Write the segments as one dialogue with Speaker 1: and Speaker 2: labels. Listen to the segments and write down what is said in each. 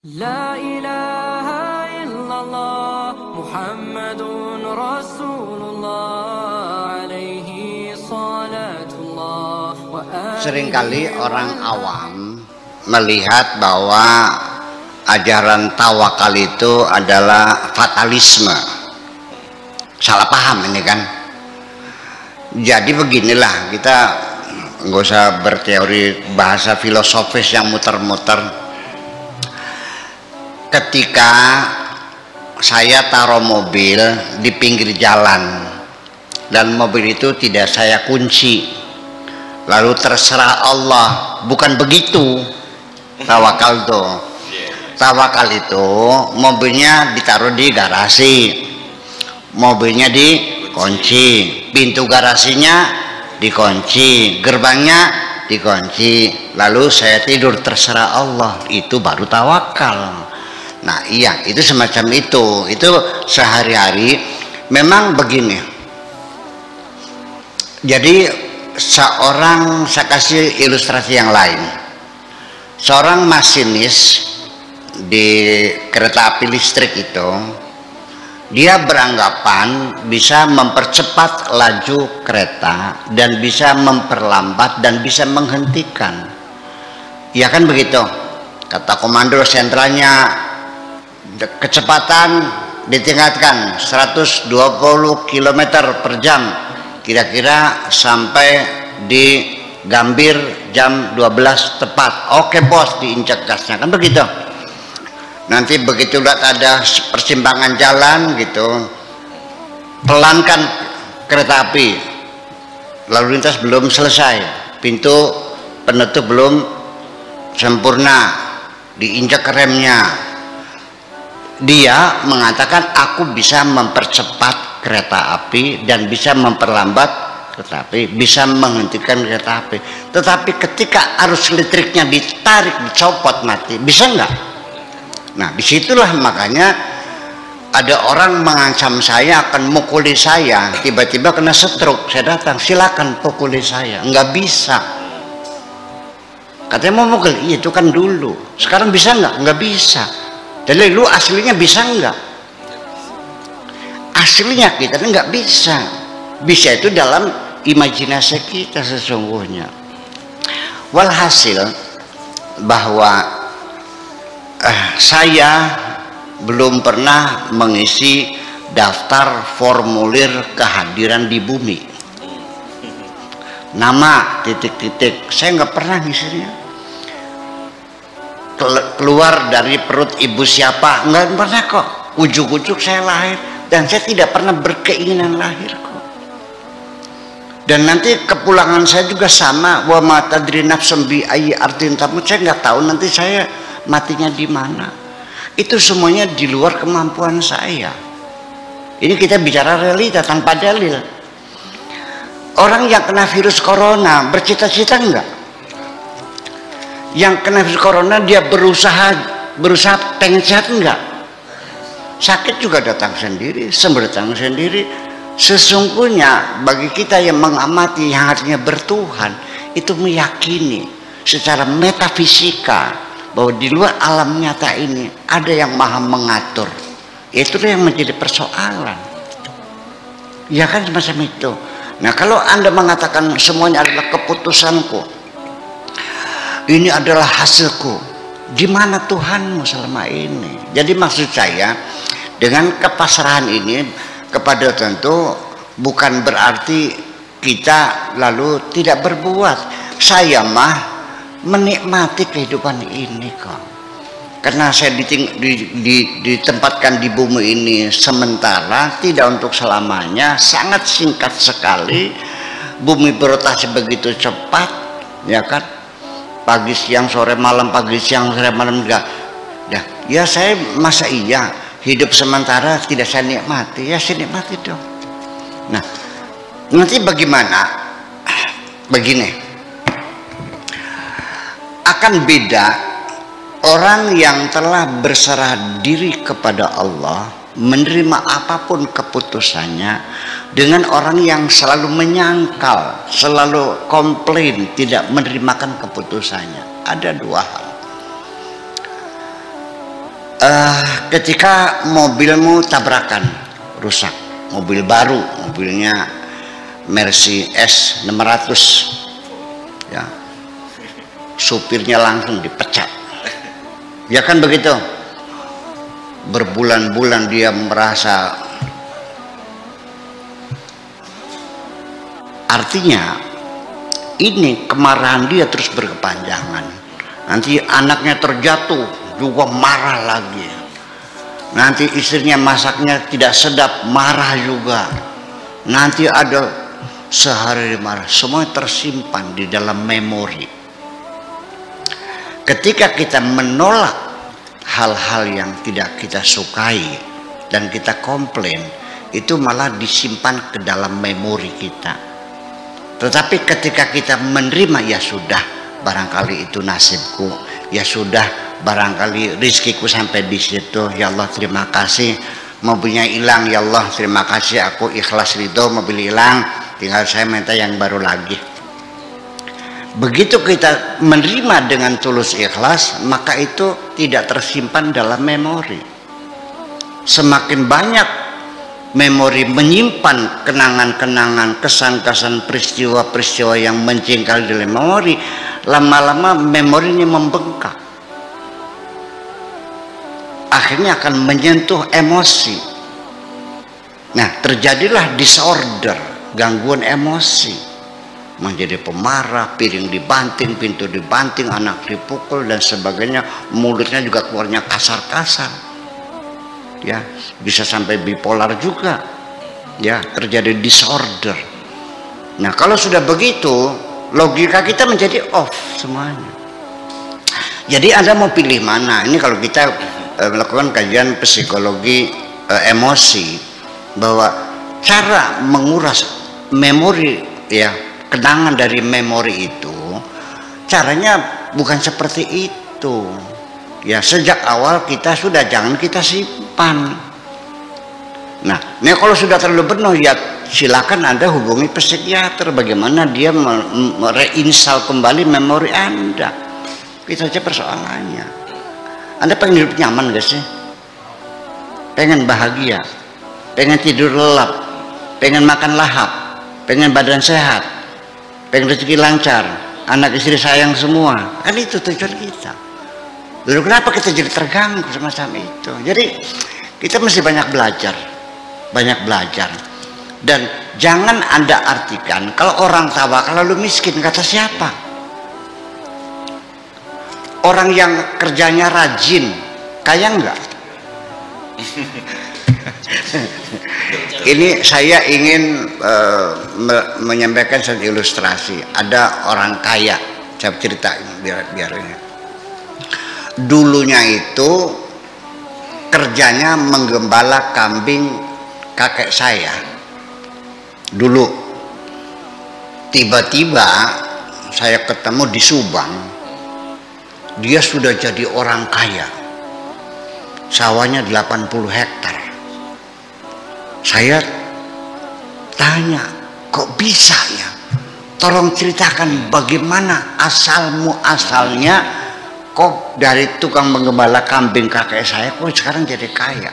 Speaker 1: La ilaha illallah Muhammadun Rasulullah alaihi salatullah wa
Speaker 2: Seringkali orang awam melihat bahwa ajaran tawakal itu adalah fatalisme. Salah paham ini kan. Jadi beginilah, kita nggak usah berteori bahasa filosofis yang muter-muter. Ketika saya taruh mobil di pinggir jalan dan mobil itu tidak saya kunci, lalu terserah Allah, bukan begitu tawakal tuh. Tawakal itu mobilnya ditaruh di garasi, mobilnya dikunci, pintu garasinya dikunci, gerbangnya dikunci, lalu saya tidur terserah Allah, itu baru tawakal. Nah iya, itu semacam itu sehari-hari memang begini. Jadi saya kasih ilustrasi yang lain. Seorang masinis di kereta api listrik itu, dia beranggapan bisa mempercepat laju kereta dan bisa memperlambat dan bisa menghentikan. Ya kan begitu, kata komando sentralnya, kecepatan ditingkatkan 120 km per jam, kira-kira sampai di Gambir jam 12 tepat. Oke bos, diinjak gasnya, kan begitu. Nanti begitu lihat ada persimpangan jalan gitu, pelankan kereta api, lalu lintas belum selesai, pintu penutup belum sempurna, diinjak remnya. Dia mengatakan aku bisa mempercepat kereta api dan bisa memperlambat kereta api, bisa menghentikan kereta api. Tetapi ketika arus listriknya ditarik, dicopot, mati, bisa nggak? Nah disitulah makanya ada orang mengancam saya akan mukuli saya, tiba-tiba kena stroke, saya datang, silakan pukuli saya. Nggak bisa, katanya mau mukul. Iya itu kan dulu, sekarang bisa nggak? Nggak bisa. Jadi lu aslinya bisa nggak? Aslinya kita nggak bisa. Bisa itu dalam imajinasi kita sesungguhnya. Walhasil bahwa saya belum pernah mengisi daftar formulir kehadiran di bumi. Nama titik-titik, saya nggak pernah ngisinya. Keluar dari perut ibu siapa, nggak pernah kok. Ujuk-ujuk saya lahir dan saya tidak pernah berkeinginan lahir kok. Dan nanti kepulangan saya juga sama, wa ma tadri nafsum bi ayyi ardin tamut, saya nggak tahu nanti saya matinya di mana. Itu semuanya di luar kemampuan saya. Ini kita bicara realita tanpa dalil. Orang yang kena virus corona bercita-cita enggak? Yang kena virus corona dia berusaha pengen sehat enggak? Sakit juga datang sendiri, sembuh datang sendiri. Sesungguhnya bagi kita yang mengamati, yang artinya bertuhan, itu meyakini secara metafisika bahwa di luar alam nyata ini ada yang maha mengatur. Itulah yang menjadi persoalan. Ya kan semacam itu. Nah kalau Anda mengatakan semuanya adalah keputusanku, ini adalah hasilku, di mana Tuhanmu selama ini? Jadi maksud saya dengan kepasrahan ini kepada tentu bukan berarti kita lalu tidak berbuat. Saya mah menikmati kehidupan ini kok, karena saya ditempatkan di bumi ini sementara, tidak untuk selamanya, sangat singkat sekali. Bumi berotasi begitu cepat, ya kan? Pagi siang sore malam, pagi siang sore malam enggak. Ya saya masa iya hidup sementara tidak saya nikmati? Ya saya nikmati dong. Nah nanti bagaimana? Begini, akan beda orang yang telah berserah diri kepada Allah, menerima apapun keputusannya, dengan orang yang selalu menyangkal, selalu komplain, tidak menerimakan keputusannya. Ada dua hal. ketika mobilmu tabrakan, rusak, mobil baru, mobilnya Mercy S600, ya, supirnya langsung dipecat, ya kan begitu. Berbulan-bulan dia merasa, artinya ini kemarahan dia terus berkepanjangan. Nanti anaknya terjatuh juga marah lagi. Nanti istrinya masaknya tidak sedap, marah juga. Nanti ada sehari marah. Semua tersimpan di dalam memori. Ketika kita menolak hal-hal yang tidak kita sukai dan kita komplain, itu malah disimpan ke dalam memori kita. Tetapi ketika kita menerima, ya sudah, barangkali itu nasibku, ya sudah, barangkali rizkiku sampai di situ, ya Allah terima kasih. Mobilnya hilang, ya Allah terima kasih, aku ikhlas ridho, mobil hilang, tinggal saya minta yang baru lagi. Begitu kita menerima dengan tulus ikhlas, maka itu tidak tersimpan dalam memori. Semakin banyak memori menyimpan kenangan-kenangan, kesan-kesan, peristiwa-peristiwa yang menjengkel dalam memori, lama-lama memorinya membengkak. Akhirnya akan menyentuh emosi. Nah, terjadilah disorder, gangguan emosi. Menjadi pemarah, piring dibanting, pintu dibanting, anak dipukul dan sebagainya. Mulutnya juga keluarnya kasar-kasar. Ya, bisa sampai bipolar juga. Ya, terjadi disorder. Nah, kalau sudah begitu, logika kita menjadi off semuanya. Jadi Anda mau pilih mana? Ini kalau kita melakukan kajian psikologi emosi, bahwa cara menguras memori, ya, kenangan dari memori itu, caranya bukan seperti itu. Ya, sejak awal kita sudah jangan kita simpan. Nah, ini kalau sudah terlalu penuh, ya silakan Anda hubungi psikiater bagaimana dia mereinstall kembali memori Anda. Itu saja persoalannya. Anda pengen hidup nyaman gak sih? Pengen bahagia, pengen tidur lelap, pengen makan lahap, pengen badan sehat, pengen rezeki lancar, anak istri sayang semua. Kan itu tujuan kita. Lalu kenapa kita jadi terganggu semacam itu? Jadi kita mesti banyak belajar. Dan jangan Anda artikan kalau orang tawakal lalu miskin, kata siapa? Orang yang kerjanya rajin, kaya enggak? Ini saya ingin menyampaikan satu ilustrasi. Ada orang kaya, saya cerita biar ini. Dulunya itu kerjanya menggembala kambing kakek saya. Dulu tiba-tiba saya ketemu di Subang, dia sudah jadi orang kaya, sawahnya 80 hektar. Saya tanya, kok bisa ya? Tolong ceritakan bagaimana asalnya, kok dari tukang menggembala kambing kakek saya kok sekarang jadi kaya.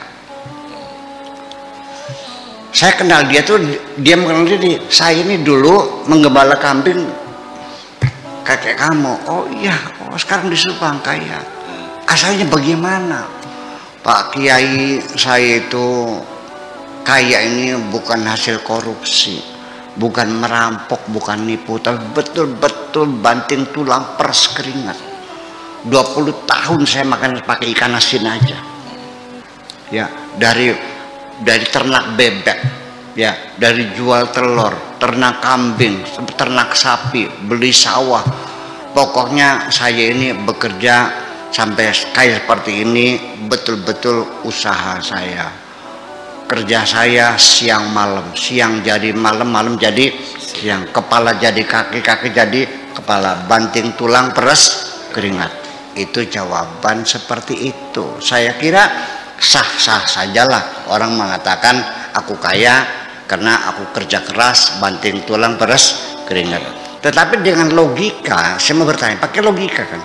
Speaker 2: Saya kenal dia tuh, dia mengenal diri. Saya ini dulu menggembala kambing kakek kamu. Oh iya, oh sekarang di Subang kaya. Asalnya bagaimana? Pak Kiai, saya itu kaya ini bukan hasil korupsi, bukan merampok, bukan nipu, tapi betul-betul banting tulang peres keringat. 20 tahun saya makan pakai ikan asin aja. Ya, dari ternak bebek, ya, dari jual telur, ternak kambing, ternak sapi, beli sawah. Pokoknya saya ini bekerja sampai kayak seperti ini, betul-betul usaha saya. Kerja saya siang malam, siang jadi malam, malam jadi siang, kepala jadi kaki, kaki jadi kepala, banting tulang peres keringat. Itu jawaban seperti itu. Saya kira sah-sah sajalah orang mengatakan aku kaya karena aku kerja keras, banting tulang peres keringat. Tetapi dengan logika, saya mau bertanya, pakai logika kan?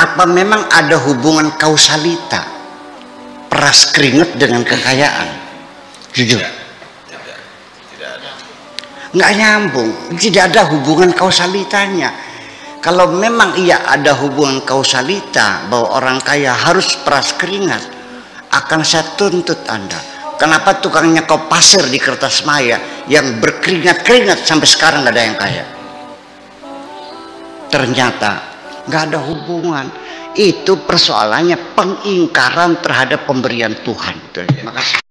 Speaker 2: Apa memang ada hubungan kausalita peras keringat dengan kekayaan? Jujur. Nggak nyambung, tidak ada hubungan kausalitanya. Kalau memang iya ada hubungan kausalita bahwa orang kaya harus peras keringat, akan saya tuntut Anda. Kenapa tukang nyekop pasir di Kertasmaya yang berkeringat-keringat sampai sekarang nggak ada yang kaya? Ternyata nggak ada hubungan. Itu persoalannya pengingkaran terhadap pemberian Tuhan. Terima kasih.